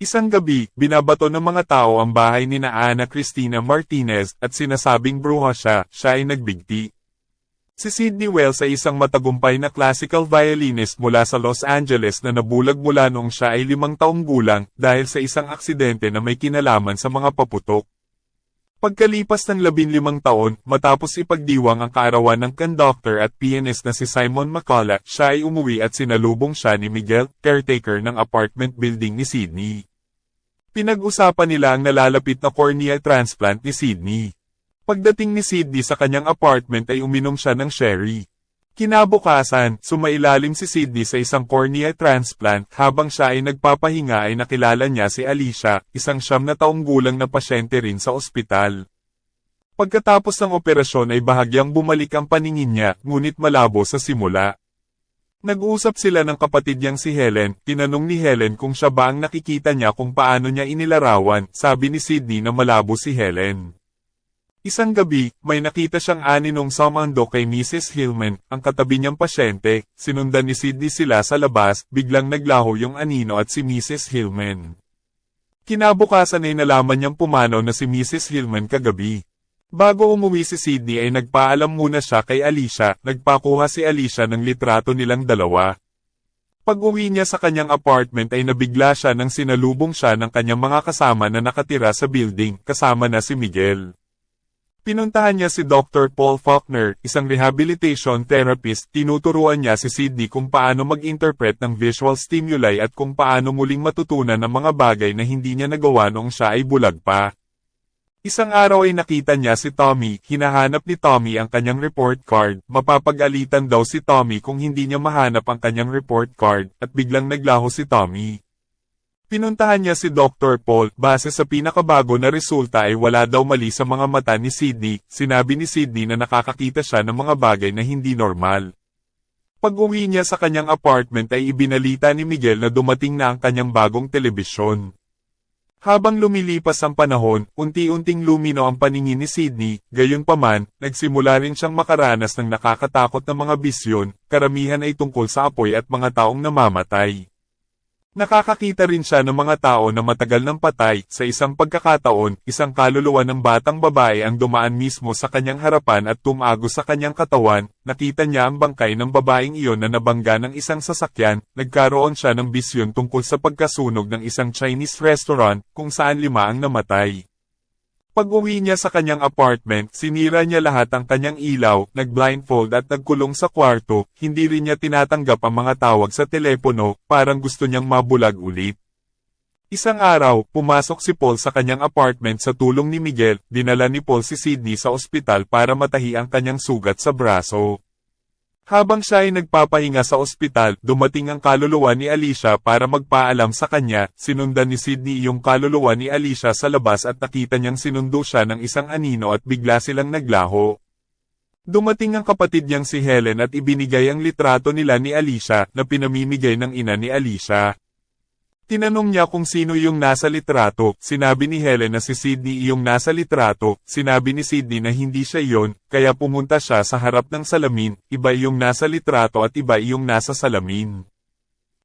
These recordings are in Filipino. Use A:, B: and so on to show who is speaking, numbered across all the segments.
A: Isang gabi, binabato ng mga tao ang bahay ni Ana Cristina Martinez at sinasabing bruha siya ay nagbigti. Si Sidney Wells ay isang matagumpay na classical violinist mula sa Los Angeles na nabulag mula noong siya ay 5 taong gulang dahil sa isang aksidente na may kinalaman sa mga paputok. Pagkalipas ng 15 taon, matapos ipagdiwang ang kaarawan ng conductor at pianist na si Simon McCullough, siya ay umuwi at sinalubong siya ni Miguel, caretaker ng apartment building ni Sidney. Pinag-usapan nila ang nalalapit na cornea transplant ni Sidney. Pagdating ni Sidney sa kanyang apartment ay uminom siya ng sherry. Kinabukasan, sumailalim si Sidney sa isang cornea transplant habang siya ay nagpapahinga ay nakilala niya si Alicia, isang 9 taong gulang na pasyente rin sa ospital. Pagkatapos ng operasyon ay bahagyang bumalik ang paningin niya, ngunit malabo sa simula. Nag-uusap sila ng kapatid niyang si Helen, tinanong ni Helen kung siya ba ang nakikita niya kung paano niya inilarawan, sabi ni Sidney na malabo si Helen. Isang gabi, may nakita siyang aninong sumando kay Mrs. Hillman, ang katabi niyang pasyente, sinundan ni Sidney sila sa labas, biglang naglaho yung anino at si Mrs. Hillman. Kinabukasan ay nalaman niyang pumanaw na si Mrs. Hillman kagabi. Bago umuwi si Sidney ay nagpaalam muna siya kay Alicia, nagpakuha si Alicia ng litrato nilang dalawa. Pag-uwi niya sa kanyang apartment ay nabigla siya nang sinalubong siya ng kanyang mga kasama na nakatira sa building, kasama na si Miguel. Pinuntahan niya si Dr. Paul Faulkner, isang rehabilitation therapist, tinuturuan niya si Sidney kung paano mag-interpret ng visual stimuli at kung paano muling matutunan ng mga bagay na hindi niya nagawa noong siya ay bulag pa. Isang araw ay nakita niya si Tommy, hinahanap ni Tommy ang kanyang report card, mapapag-alitan daw si Tommy kung hindi niya mahanap ang kanyang report card, at biglang naglaho si Tommy. Pinuntahan niya si Dr. Paul, base sa pinakabago na resulta ay wala daw mali sa mga mata ni Sidney, sinabi ni Sidney na nakakakita siya ng mga bagay na hindi normal. Pag-uwi niya sa kanyang apartment ay ibinalita ni Miguel na dumating na ang kanyang bagong telebisyon. Habang lumilipas ang panahon, unti-unting lumino ang paningin ni Sidney, gayunpaman, nagsimula rin siyang makaranas ng nakakatakot na mga bisyon, karamihan ay tungkol sa apoy at mga taong namamatay. Nakakakita rin siya ng mga tao na matagal nang patay, sa isang pagkakataon, isang kaluluwa ng batang babae ang dumaan mismo sa kanyang harapan at tumago sa kanyang katawan, nakita niya ang bangkay ng babaeng iyon na nabangga ng isang sasakyan, nagkaroon siya ng bisyon tungkol sa pagkasunog ng isang Chinese restaurant, kung saan 5 ang namatay. Pag-uwi niya sa kanyang apartment, sinira niya lahat ang kanyang ilaw, nag-blindfold at nagkulong sa kwarto, hindi rin niya tinatanggap ang mga tawag sa telepono, parang gusto niyang mabulag ulit. Isang araw, pumasok si Paul sa kanyang apartment sa tulong ni Miguel, dinala ni Paul si Sidney sa ospital para matahi ang kanyang sugat sa braso. Habang siya ay nagpapahinga sa ospital, dumating ang kaluluwa ni Alicia para magpaalam sa kanya, sinundan ni Sidney yung kaluluwa ni Alicia sa labas at nakita niyang sinundo siya ng isang anino at bigla silang naglaho. Dumating ang kapatid niyang si Helen at ibinigay ang litrato nila ni Alicia na pinamimigay ng ina ni Alicia. Tinanong niya kung sino yung nasa litrato, sinabi ni Helen na si Sidney yung nasa litrato, sinabi ni Sidney na hindi siya yon, kaya pumunta siya sa harap ng salamin, iba yung nasa litrato at iba yung nasa salamin.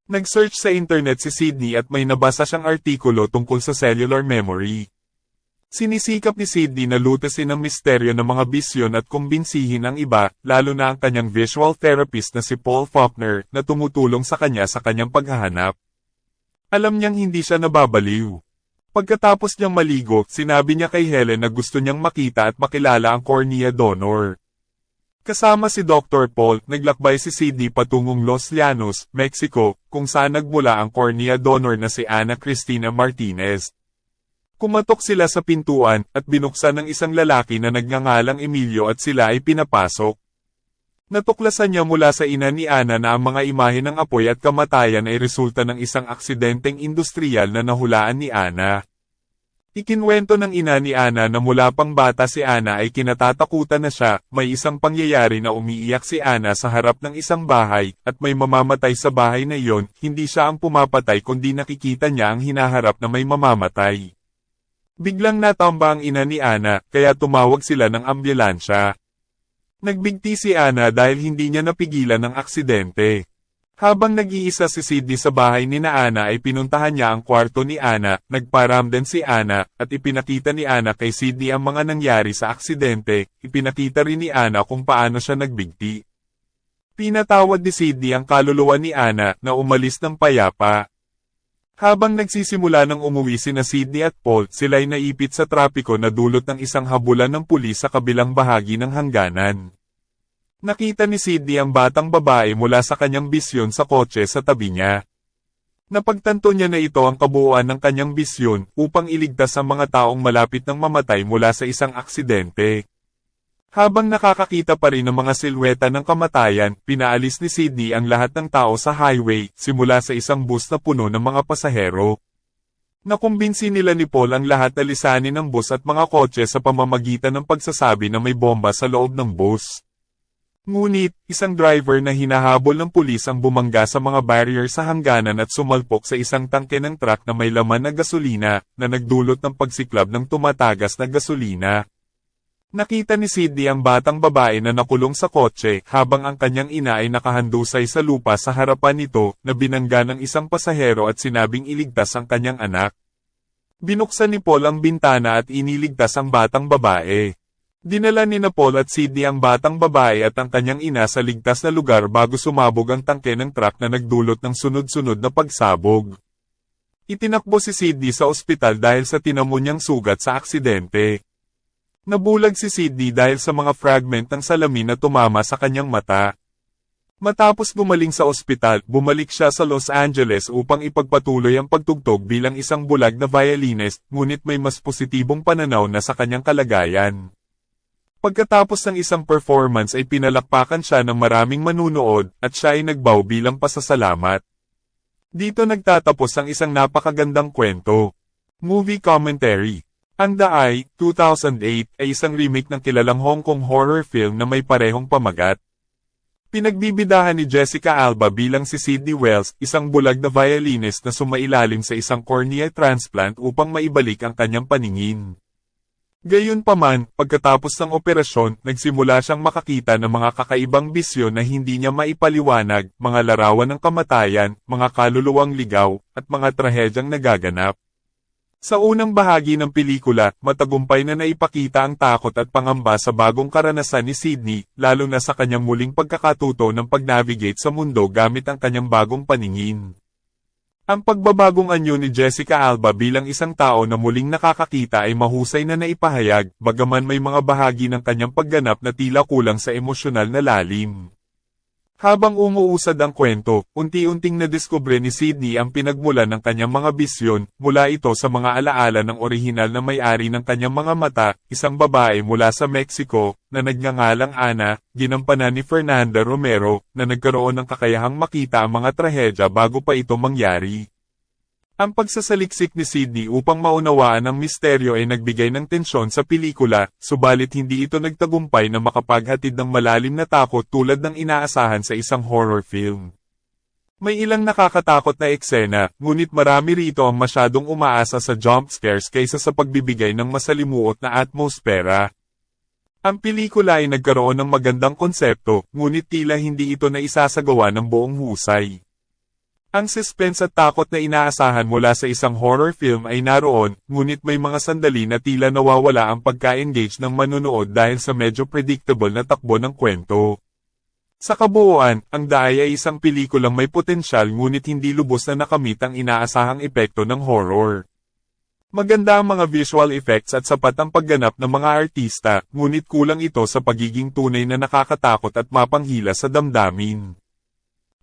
A: Nag-search sa internet si Sidney at may nabasa siyang artikulo tungkol sa cellular memory. Sinisikap ni Sidney na lutasin ang misteryo ng mga bisyon at kumbinsihin ang iba, lalo na ang kanyang visual therapist na si Paul Faulkner, na tumutulong sa kanyang paghahanap. Alam niyang hindi siya nababaliw. Pagkatapos niyang maligo, sinabi niya kay Helen na gusto niyang makita at makilala ang cornea donor. Kasama si Dr. Paul, naglakbay si Sidney patungong Los Llanos, Mexico, kung saan nagmula ang cornea donor na si Ana Cristina Martinez. Kumatok sila sa pintuan, at binuksan ng isang lalaki na nagngangalang Emilio at sila ay pinapasok. Natuklasan niya mula sa ina ni Ana na ang mga imahe ng apoy at kamatayan ay resulta ng isang aksidenteng industriyal na nahulaan ni Ana. Ikinwento ng ina ni Ana na mula pang bata si Ana ay kinatatakutan na siya, may isang pangyayari na umiiyak si Ana sa harap ng isang bahay, at may mamamatay sa bahay na iyon, hindi siya ang pumapatay kundi nakikita niya ang hinaharap na may mamamatay. Biglang natamba ang ina ni Ana, kaya tumawag sila ng ambulansya. Nagbigti si Ana dahil hindi niya napigilan ang aksidente. Habang nag-iisa si Sydney sa bahay ni Ana ay pinuntahan niya ang kwarto ni Ana, nagparamdam si Ana, at ipinakita ni Ana kay Sydney ang mga nangyari sa aksidente, ipinakita rin ni Ana kung paano siya nagbigti. Pinatawad ni Sydney ang kaluluwa ni Ana na umalis ng payapa. Habang nagsisimula ng umuwi sina Sydney at Paul, sila'y naipit sa trapiko na dulot ng isang habulan ng pulis sa kabilang bahagi ng hangganan. Nakita ni Sydney ang batang babae mula sa kanyang bisyon sa kotse sa tabi niya. Napagtanto niya na ito ang kabuuan ng kanyang bisyon upang iligtas ang mga taong malapit ng mamatay mula sa isang aksidente. Habang nakakakita pa rin ng mga silweta ng kamatayan, pinaalis ni Sydney ang lahat ng tao sa highway, simula sa isang bus na puno ng mga pasahero. Nakumbinsi nila ni Paul ang lahat na lisanin ng bus at mga kotse sa pamamagitan ng pagsasabi na may bomba sa loob ng bus. Ngunit, isang driver na hinahabol ng pulis ang bumangga sa mga barrier sa hangganan at sumalpok sa isang tangke ng truck na may laman na gasolina, na nagdulot ng pagsiklab ng tumatagas na gasolina. Nakita ni Sydney ang batang babae na nakulong sa kotse, habang ang kanyang ina ay nakahandusay sa lupa sa harapan nito, na binangga ng isang pasahero at sinabing iligtas ang kanyang anak. Binuksan ni Paul ang bintana at iniligtas ang batang babae. Dinala ni Paul at Sydney ang batang babae at ang kanyang ina sa ligtas na lugar bago sumabog ang tangke ng truck na nagdulot ng sunod-sunod na pagsabog. Itinakbo si Sydney sa ospital dahil sa tinamo niyang sugat sa aksidente. Nabulag si Sydney dahil sa mga fragment ng salamin na tumama sa kanyang mata. Matapos gumaling sa ospital, bumalik siya sa Los Angeles upang ipagpatuloy ang pagtugtog bilang isang bulag na violinist, ngunit may mas positibong pananaw na sa kanyang kalagayan. Pagkatapos ng isang performance ay pinalakpakan siya ng maraming manunood, at siya ay nagbow bilang pasasalamat. Dito nagtatapos ang isang napakagandang kwento. Movie commentary. Ang The Eye, 2008, ay isang remake ng kilalang Hong Kong horror film na may parehong pamagat. Pinagbibidahan ni Jessica Alba bilang si Sydney Wells, isang bulag na violinist na sumailalim sa isang cornea transplant upang maibalik ang kanyang paningin. Gayunpaman, pagkatapos ng operasyon, nagsimula siyang makakita ng mga kakaibang bisyon na hindi niya maipaliwanag, mga larawan ng kamatayan, mga kaluluwang ligaw, at mga trahedyang nagaganap. Sa unang bahagi ng pelikula, matagumpay na naipakita ang takot at pangamba sa bagong karanasan ni Sydney, lalo na sa kanyang muling pagkakatuto ng pag-navigate sa mundo gamit ang kanyang bagong paningin. Ang pagbabagong anyo ni Jessica Alba bilang isang tao na muling nakakakita ay mahusay na naipahayag, bagaman may mga bahagi ng kanyang pagganap na tila kulang sa emosyonal na lalim. Habang umuusad ang kwento, unti-unting nadiskubre ni Sydney ang pinagmulan ng kanyang mga bisyon, mula ito sa mga alaala ng orihinal na may-ari ng kanyang mga mata, isang babae mula sa Mexico, na nagngangalang Ana, ginampanan ni Fernanda Romero, na nagkaroon ng kakayahang makita ang mga trahedya bago pa ito mangyari. Ang pagsasaliksik ni Sydney upang maunawaan ang misteryo ay nagbigay ng tensyon sa pelikula, subalit hindi ito nagtagumpay na makapaghatid ng malalim na takot tulad ng inaasahan sa isang horror film. May ilang nakakatakot na eksena, ngunit marami rito ang masyadong umaasa sa jump scares kaysa sa pagbibigay ng masalimuot na atmosfera. Ang pelikula ay nagkaroon ng magandang konsepto, ngunit tila hindi ito na isasagawa ng buong husay. Ang suspense at takot na inaasahan mula sa isang horror film ay naroon, ngunit may mga sandali na tila nawawala ang pagka-engage ng manunood dahil sa medyo predictable na takbo ng kwento. Sa kabuuan, ang The Eye ay isang pelikulang may potensyal ngunit hindi lubos na nakamit ang inaasahang epekto ng horror. Maganda ang mga visual effects at sapat ang pagganap ng mga artista, ngunit kulang ito sa pagiging tunay na nakakatakot at mapanghila sa damdamin.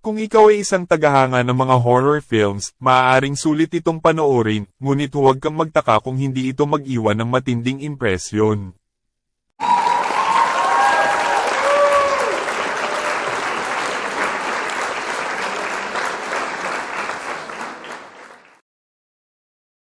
A: Kung ikaw ay isang tagahanga ng mga horror films, maaaring sulit itong panoorin, ngunit huwag kang magtaka kung hindi ito mag-iwan ng matinding impresyon.